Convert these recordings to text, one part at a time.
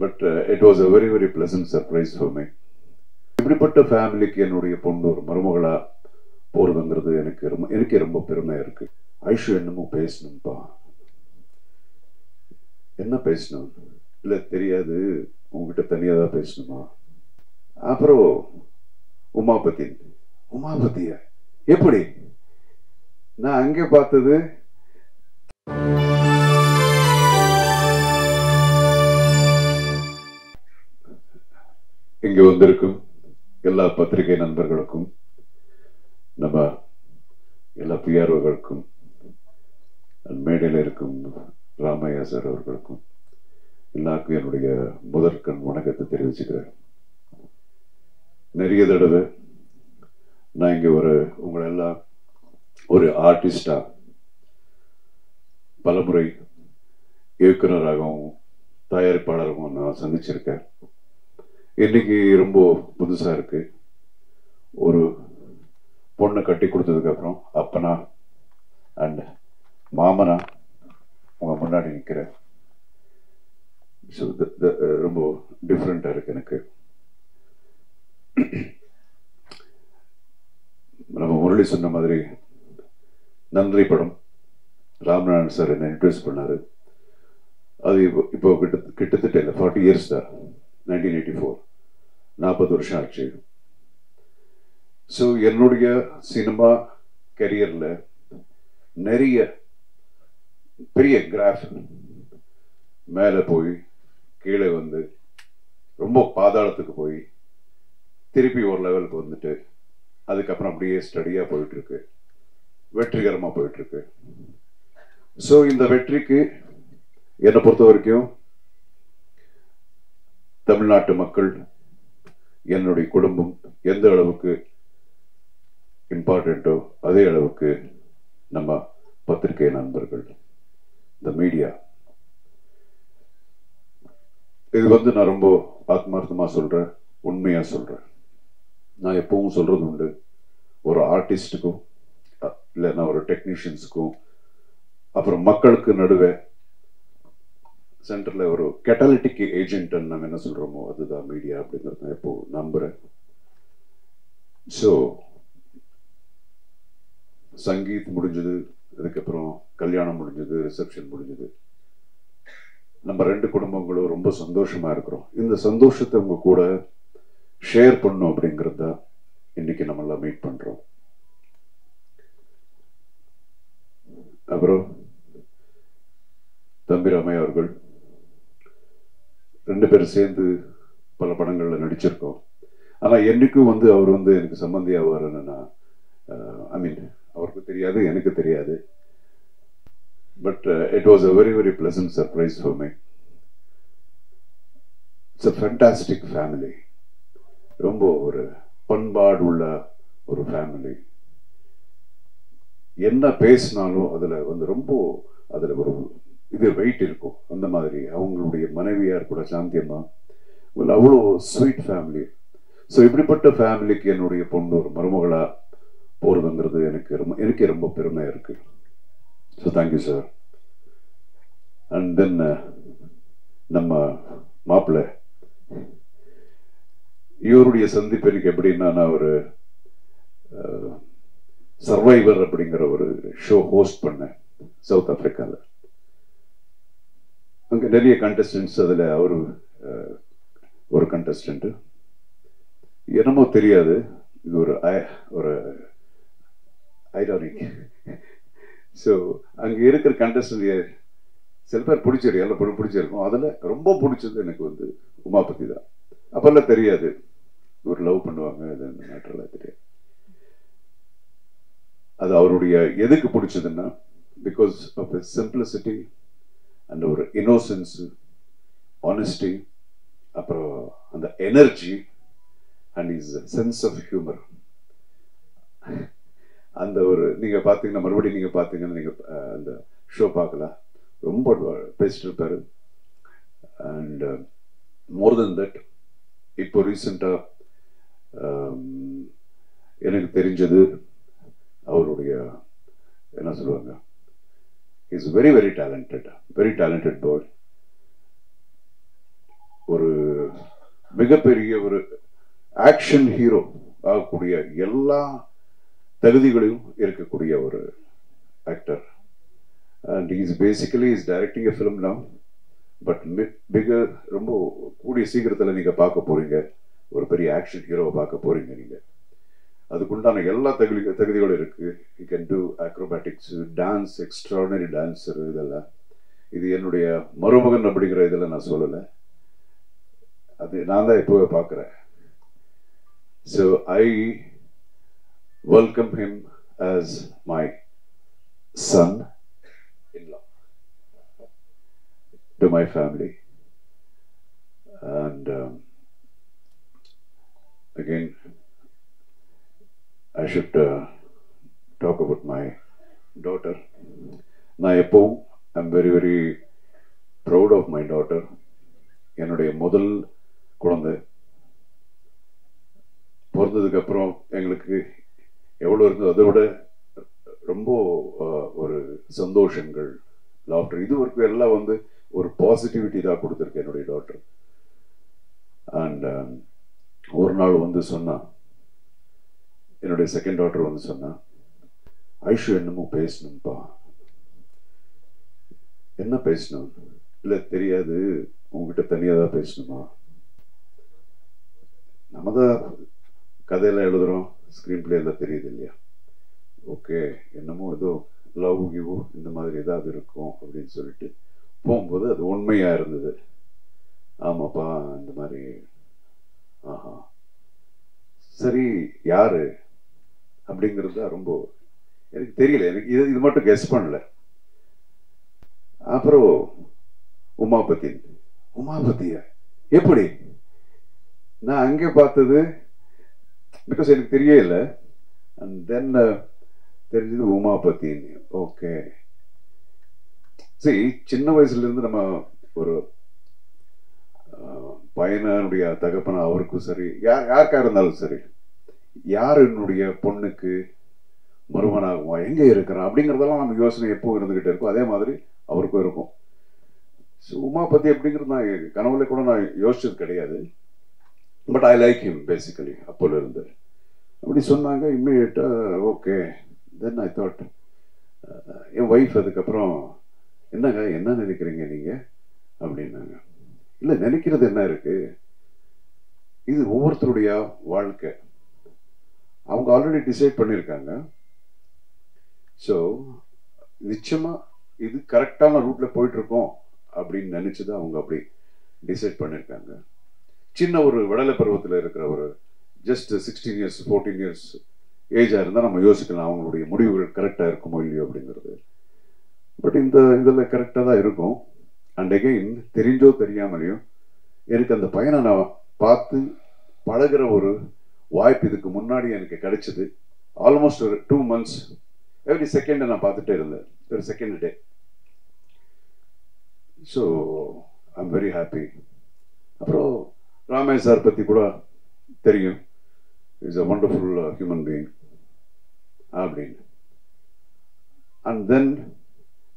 But it was a very, very pleasant surprise for me. இப்படிப்பட்ட ஃபேமிலிக்கு என்னுடைய பொண்ணு ஒரு மருமகளா போறதுங்கிறது எனக்கு ரொம்ப பெருமையா இருக்கு. ஐஷு என்னமோ பேசணும்பா. என்ன பேசணும்? இல்ல தெரியாது, உங்ககிட்ட தனியா தான் பேசணுமா? அப்புறம் உமாபதியா எப்படி? நான் அங்கே பார்த்தது இங்க வந்திருக்கும் எல்லா பத்திரிகை நண்பர்களுக்கும், நம்ம எல்லா பிஆர்ஓகளுக்கும், மேடையில் இருக்கும் ராமையா சார் அவர்களுக்கும் எல்லாருக்கும் என்னுடைய முதற்கண் வணக்கத்தை தெரிவிச்சுக்கிறேன். நிறைய தடவை நான் இங்க உங்களெல்லாம் ஒரு ஆர்டிஸ்டா பலமுறை இயக்குனராகவும் தயாரிப்பாளராகவும் நான் சந்திச்சிருக்கேன். இன்னைக்கு ரொம்ப புதுசா இருக்கு. ஒரு பொண்ணை கட்டி கொடுத்ததுக்கு அப்புறம் அப்பனா அண்ட் மாமனா உங்க முன்னாடி நிற்கிறேன். ரொம்ப டிஃப்ரெண்டா இருக்கு எனக்கு. நம்ம முரளி சொன்ன மாதிரி நன்றி படம் ராம்நாராயண் சார் என்ன இன்ட்ரடியூஸ் பண்ணாரு. அது இப்போ கிட்டத்தட்ட இல்லை 40 இயர்ஸ் தான். 1984 40 வருஷம் ஆச்சு. ஸோ என்னுடைய சினிமா கரியர்ல நிறைய பெரிய கிராஃப் மேலே போய் கீழே வந்து ரொம்ப பாதாளத்துக்கு போய் திருப்பி ஒரு லெவலுக்கு வந்துட்டு அதுக்கப்புறம் அப்படியே ஸ்டடியா போயிட்டு இருக்கு, வெற்றிகரமா போயிட்டு இருக்கு. ஸோ இந்த வெற்றிக்கு என்னை பொறுத்த வரைக்கும் தமிழ்நாட்டு மக்கள், என்னுடைய குடும்பம் எந்த அளவுக்கு இம்பார்ட்டன்ட்டோ அதே அளவுக்கு நம்ம பத்திரிகை நண்பர்கள், இந்த மீடியா. இது நான் ரொம்ப ஆத்மார்த்தமா சொல்றேன், உண்மையா சொல்றேன். நான் எப்பவும் சொல்றது உண்டு, ஒரு ஆர்டிஸ்டுக்கும் இல்லைன்னா ஒரு டெக்னீஷியன்ஸுக்கும் அப்புறம் மக்களுக்கு நடுவே சென்டர்ல ஒரு கேட்டலிட்டிக் ஏஜென்ட் நம்ம என்ன சொல்றோமோ அதுதான் மீடியா அப்படிங்கிறது நான் எப்போ நம்புறேன். ஸோ சங்கீத் முடிஞ்சது, அதுக்கப்புறம் கல்யாணம் முடிஞ்சது, ரிசப்ஷன் முடிஞ்சது. நம்ம 2 குடும்பங்களும் ரொம்ப சந்தோஷமா இருக்கிறோம். இந்த சந்தோஷத்தை உங்க கூட ஷேர் பண்ணும் அப்படிங்கிறது தான் இன்னைக்கு நம்ம எல்லாம் மீட் பண்றோம். அப்புறம் தம்பி ராமையா அவர்கள் 2 பேரும் சேர்ந்து பல படங்கள்ல நடிச்சிருக்கோம். ஆனா என்னைக்கும் அவர் எனக்கு சம்பந்தி ஆவாருன்னு நான் அவருக்கு தெரியாது, எனக்கு தெரியாது. But it was a very, very pleasant surprise for me. It's a fantastic family. ரொம்ப ஒரு பண்பாடு உள்ள ஒரு ஃபேமிலி. என்ன பேசினாலும் அதுல ரொம்ப அதுல ஒரு வெயிட் இருக்கும். அந்த மாதிரி அவங்களுடைய மனைவியார் கூட சாந்தியம்மா அவ்வளோ ஸ்வீட் ஃபேமிலி. ஸோ இப்படிப்பட்ட ஃபேமிலிக்கு என்னுடைய பொண்ணு ஒரு மருமகளா போறதுங்கிறது எனக்கு ரொம்ப பெருமையா இருக்கு. So thank you sir. And then நம்ம மாப்பிள்ளை இவருடைய சந்திப்பு எனக்கு எப்படின்னா, நான் ஒரு சர்வைவர் அப்படிங்கிற ஒரு ஷோ ஹோஸ்ட் பண்ணேன் சவுத் ஆப்பிரிக்கால. அங்க நிறைய கண்டஸ்டன்ஸ், அதுல அவரு ஒரு கண்டஸ்டன்ட். என்னமோ தெரியாது, இது ஒரு ஐரானிக். ஸோ அங்க இருக்கிற கண்டஸ்டன்ட் சில பேர் பிடிச்சிருக்கு, எல்லாம் பிடிச்சிருக்கும். அதுல ரொம்ப பிடிச்சது எனக்கு உமாபதி தான். அப்பெல்லாம் தெரியாது ஒரு லவ் பண்ணுவாங்க, மேட்டர்லாம் தெரியாது. அது அவருடைய எதுக்கு பிடிச்சதுன்னா, because of his simplicity and ஒரு இன்னோசன்ஸ், ஆனஸ்டி, அப்புறம் அந்த energy and his sense of humour. அந்த நீங்க பாத்தீங்கன்னா, மறுபடியும் நீங்க பாத்தீங்கன்னா நீங்க அந்த ஷோ பார்க்கலாம், ரொம்ப பேசிட்டு இருப்பாரு. அண்ட் மோர் தென் தட், இப்போ ரீசெண்டா எனக்கு தெரிஞ்சது அவருடைய என்ன சொல்லுவாங்க, is very very talented boy. மிகப்பெரிய ஒரு ஆக்ஷன் ஹீரோ ஆகக்கூடிய எல்லா தகுதிகளையும் இருக்கக்கூடிய ஒரு actor. And is basically is directing a film now. But பிகர் ரொம்ப கூடிய சீக்கிரத்தில் நீங்கள் பார்க்க போறீங்க, ஒரு பெரிய ஆக்ஷன் ஹீரோவை பார்க்க போறீங்க நீங்கள். அதுக்குண்டான எல்லா தகுதிகளும் இருக்கு. You can do அக்ரோபேட்டிக்ஸ், dance, extraordinary dancer. இதெல்லாம் இது என்னுடைய மருமகன் அப்படிங்கிற இதில் நான் சொல்லலை, அது நான் தான் இப்போவே பார்க்குறேன். So I welcome him as my son-in-law to my family. And again, I should talk about my daughter. நான் எப்பவும் I'm very very proud of my daughter. என்னுடைய முதல் குழந்தை பிறந்ததுக்கு அப்புறம் எங்களுக்கு எவ்வளோ இருந்தது அதை விட ரொம்ப ஒரு சந்தோஷங்கள், லாஃப்டர், இது வரைக்கும் எல்லாம் வந்து ஒரு பாசிட்டிவிட்டி தான் கொடுத்துருக்கு என்னுடைய டாக்டர். அண்ட் ஒரு நாள் வந்து சொன்னா, என்னுடைய செகண்ட் டாக்டர் வந்து சொன்னா, ஐஷு என்னமோ பேசணும்ப்பா. என்ன பேசணும்? இல்லை தெரியாது, உங்ககிட்ட தனியாக தான் பேசணுமா? நம்ம தான் கதையெல்லாம் எழுதுறோம், ஸ்க்ரீன் பிளே எல்லாம் தெரியுது இல்லையா? ஓகே, என்னமோ ஏதோ லவ் கிவ் இந்த மாதிரி ஏதாவது இருக்கும் அப்படின்னு சொல்லிட்டு போகும்போது அது உண்மையாக இருந்தது. ஆமாப்பா இந்த மாதிரி. ஆஹா சரி, யாரு அப்படிங்கிறது ரொம்ப எனக்கு தெரியல, எனக்கு இது மட்டும் கெஸ் பண்ணல. அப்புறம் உமாபதி. உமாபதியா எப்படி? நான் அங்கே பார்த்தது பிகாஸ் எனக்கு தெரியல. அண்ட் தென் தெரிஞ்சது உமாபதின்னு. ஓகே, சரி, சின்ன வயசுல இருந்து நம்ம ஒரு பையனுடைய தகப்பன அவருக்கும் சரி, யாருக்கா இருந்தாலும் சரி, யார் என்னுடைய பொண்ணுக்கு மருமனாகுமா, எங்க இருக்கிறான் அப்படிங்கிறதெல்லாம் நம்ம யோசனை எப்போ இருந்துகிட்டே இருக்கும். அதே மாதிரி அவருக்கும் இருக்கும். உமாபதி அப்படிங்கிறது நான் கனவுல கூட நான் யோசிச்சது கிடையாது. But I like him basically. அப்போல இருந்து அப்படி சொன்னாங்க. இம்மிடியேட்டா ஓகே. தென் ஐ தாட், என் ஒய்ஃப் அதுக்கப்புறம் என்னங்க என்ன நினைக்கிறீங்க நீங்க அப்படின்னாங்க. இல்லை நினைக்கிறது என்ன இருக்கு, இது ஒவ்வொருத்தருடைய வாழ்க்கை, அவங்க ஆல்ரெடி டிசைட் பண்ணியிருக்காங்க. ஸோ நிச்சயமா இது கரெக்டான ரூட்ல போயிட்டு இருக்கோம் அப்படின்னு நினைச்சுதான் அவங்க அப்படி டிசைட் பண்ணியிருக்காங்க. சின்ன ஒரு விடலை பருவத்தில் இருக்கிற ஒரு ஜஸ்ட் 16 years 14 years ஏஜாக இருந்தால் நம்ம யோசிக்கலாம் அவங்களுடைய முடிவுகள் கரெக்டாக இருக்குமோ இல்லையோ அப்படிங்கிறது. பட் இந்த இதில் கரெக்டாக தான் இருக்கும். அண்ட் அகெயின் தெரிஞ்சோ தெரியாமலையோ எனக்கு அந்த பையனை நான் பார்த்து பழகிற ஒரு வாய்ப்பு இதுக்கு முன்னாடி எனக்கு கிடைச்சது. ஆல்மோஸ்ட் ஒரு 2 months எவ்ரி செகண்டை நான் பார்த்துட்டே இருந்தேன், ஒரு second day. So I am very happy. அப்புறம் ராமேஷ் சார் பற்றி கூட தெரியும், is a wonderful human being அப்படின்னு. அண்ட் தென்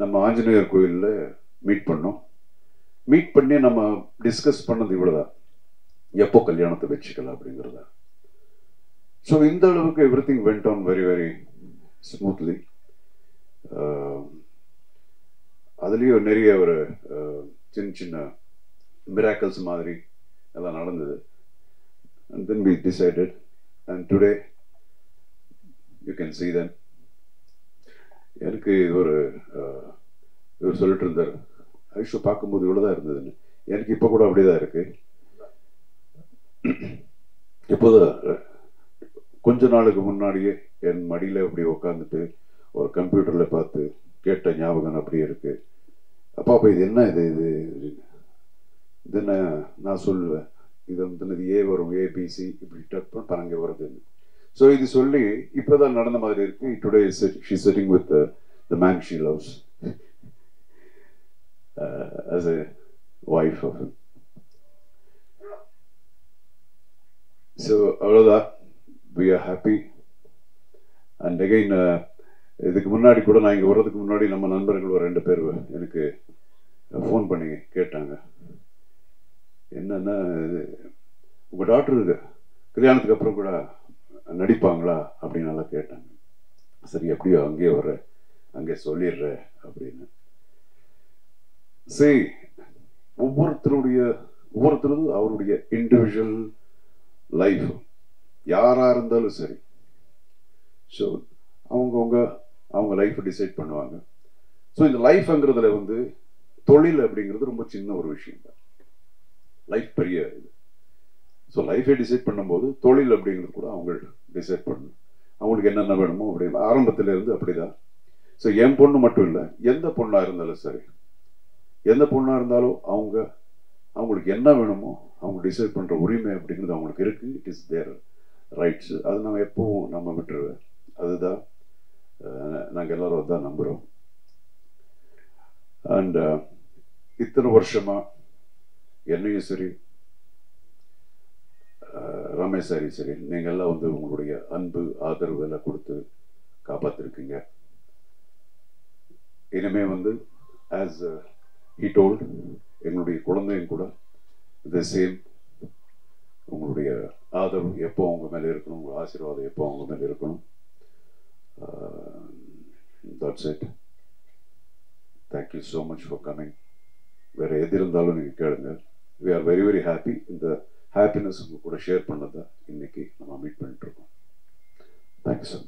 நம்ம ஆஞ்சநேயர் கோயிலில் மீட் பண்ணோம். மீட் பண்ணி நம்ம டிஸ்கஸ் பண்ணது இவ்வளோதான், எப்போ கல்யாணத்தை வச்சுக்கலாம் அப்படிங்கிறத. ஸோ இந்த அளவுக்கு every thing went on very very smoothly. அதுலேயும் நிறைய ஒரு சின்ன சின்ன மிராக்கல்ஸ் மாதிரி எல்லாம் நடந்தது. And then we decided, and today you can see them. எனக்கு ஒரு இவர் சொல்லிட்டு இருந்தார், ஐஷு பார்க்கும்போது இவ்வளோதான் இருந்ததுன்னு. எனக்கு இப்போ கூட அப்படிதான் இருக்கு. இப்போதான் கொஞ்ச நாளுக்கு முன்னாடியே என் மடியில் அப்படி உட்காந்துட்டு ஒரு கம்ப்யூட்டரில் பார்த்து கேட்ட ஞாபகம் அப்படியே இருக்கு. அப்பா அப்போ இது என்ன இது இது என்ன நான் சொல்லுவேன், இது வந்து ஏ வரும், ஏபிசி இப்படி டப் பண்ண அங்கே வருதுன்னு. ஸோ இது சொல்லி இப்போதான் நடந்த மாதிரி இருக்கு. Today she sitting with the man she loves as a wife of him. So அவ்வளோதான், we are happy. And again இதுக்கு முன்னாடி கூட நான் இங்கே வர்றதுக்கு முன்னாடி நம்ம நண்பர்கள் ஒரு 2 பேர் எனக்கு ஃபோன் பண்ணி கேட்டாங்க, என்னன்னா உங்கள் டாக்டர் கல்யாணத்துக்கு அப்புறம் கூட நடிப்பாங்களா அப்படின்னு நல்லா கேட்டாங்க. சரி எப்படியோ அங்கேயே வர்ற, அங்கே சொல்லிடுற அப்படின்னு. சரி, ஒவ்வொருத்தரும் அவருடைய இண்டிவிஜுவல் லைஃப் யாரா இருந்தாலும் சரி, ஸோ அவங்க லைஃப்பை டிசைட் பண்ணுவாங்க. ஸோ இந்த லைஃப்ங்கிறதுல வந்து தொழில் அப்படிங்கிறது ரொம்ப சின்ன ஒரு விஷயம் தான். லைஃப் பெரிய இது. ஸோ லைஃபை டிசைட் பண்ணும்போது தொழில் அப்படிங்கிறது கூட அவங்க டிசைட் பண்ணணும். அவங்களுக்கு என்னென்ன வேணுமோ அப்படி ஆரம்பத்துல இருந்து அப்படிதான். ஸோ என் பொண்ணு மட்டும் இல்லை, எந்த பொண்ணா இருந்தாலும் சரி, எந்த பொண்ணா இருந்தாலும் அவங்களுக்கு என்ன வேணுமோ அவங்க டிசைட் பண்ற உரிமை அப்படிங்கிறது அவங்களுக்கு இருக்கு. It is their rights. அது நம்ம எப்பவும் நம்ம விட்டுருவேன். அதுதான் நாங்கள் எல்லாரும் அதான் நம்புகிறோம். அண்ட் இத்தனை வருஷமா என்னையும் சரி, ரமேஷ் சாரி சரி, நீங்கள் எல்லாம் வந்து உங்களுடைய அன்பு ஆதரவு எல்லாம் கொடுத்து காப்பாற்றிருக்கீங்க. இனிமே வந்து ஆஸ் ஹி டோல்ட், எங்களுடைய குழந்தையும் கூட தி சேம். உங்களுடைய ஆதரவு எப்போ அவங்க மேலே இருக்கணும், உங்கள் ஆசீர்வாதம் எப்போ அவங்க மேலே இருக்கணும். That's it. Thank you so much for coming. வேறு எது இருந்தாலும் நீங்கள் கேளுங்க. We are very very happy. இந்த ஹாப்பினஸ் உங்க கூட ஷேர் பண்ணதை இன்னைக்கு நம்ம மீட் பண்ணிட்டு இருக்கோம். Thank you sir.